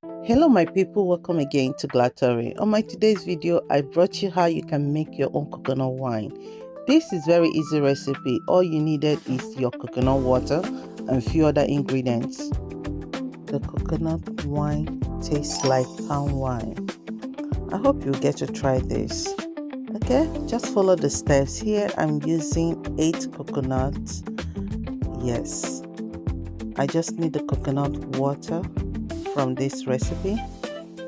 Hello my people, welcome again to Glatory. On my today's video, I brought you how you can make your own coconut wine. This is very easy recipe. All you needed is your coconut water and few other ingredients. The coconut wine tastes like palm wine. I hope you get to try this. Okay, just follow the steps. Here I'm using 8 coconuts. Yes, I just need the coconut water from this recipe,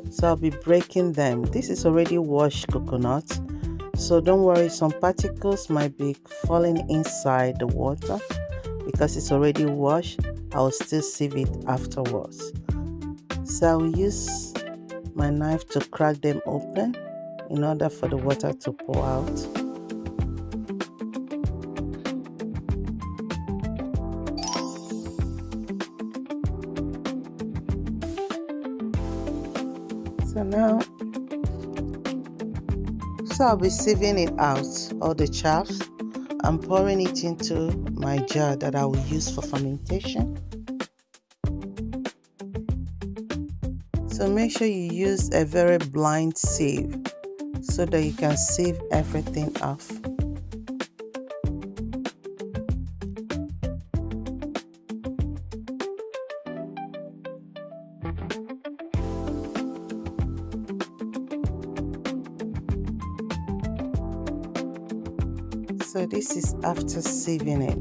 so I'll be breaking them. This is already washed coconut, so don't worry, some particles might be falling inside the water because it's already washed. I'll still sieve it afterwards. So I'll use my knife to crack them open in order for the water to pour out. So I'll be sieving it out, all the chaff, and pouring it into my jar that I will use for fermentation. So make sure you use a very blind sieve so that you can sieve everything off. So this is after sieving it.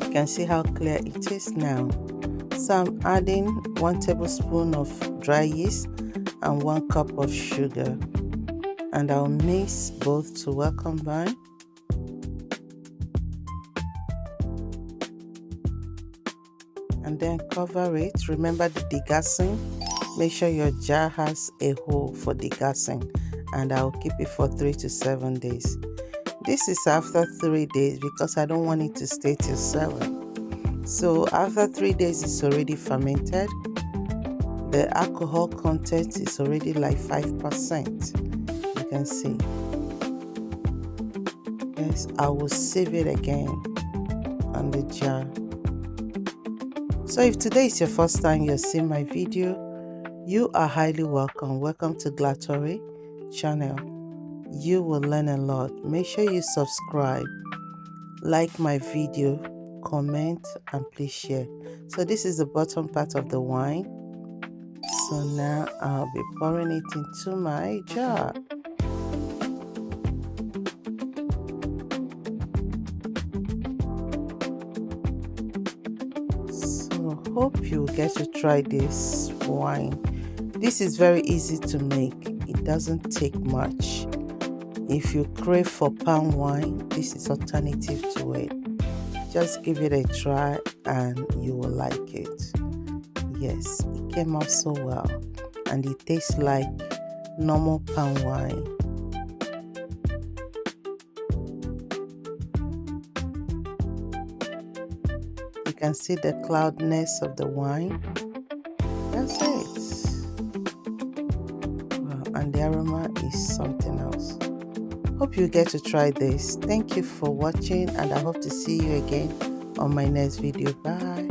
You can see how clear it is now. So I'm adding 1 tablespoon of dry yeast and 1 cup of sugar, and I'll mix both to well combine. And then cover it. Remember the degassing. Make sure your jar has a hole for degassing, and I'll keep it for 3 to 7 days. This is after 3 days because I don't want it to stay till 7. So after 3 days it's already fermented. The alcohol content is already like 5%. You can see. Yes, I will sieve it again on the jar. So if today is your first time you're seeing my video, you are highly welcome. Welcome to Glatory channel. You will learn a lot. Make sure you subscribe, like my video, comment, and please share. So this is the bottom part of the wine. So now I'll be pouring it into my jar. So hope you get to try this wine. This is very easy to make. It doesn't take much. If you crave for palm wine, this is alternative to it. Just give it a try and you will like it. Yes, it came out so well, and it tastes like normal palm wine. You can see the cloudness of the wine. That's it. Wow, and the aroma is something else. Hope you get to try this. Thank you for watching, and I hope to see you again on my next video. Bye.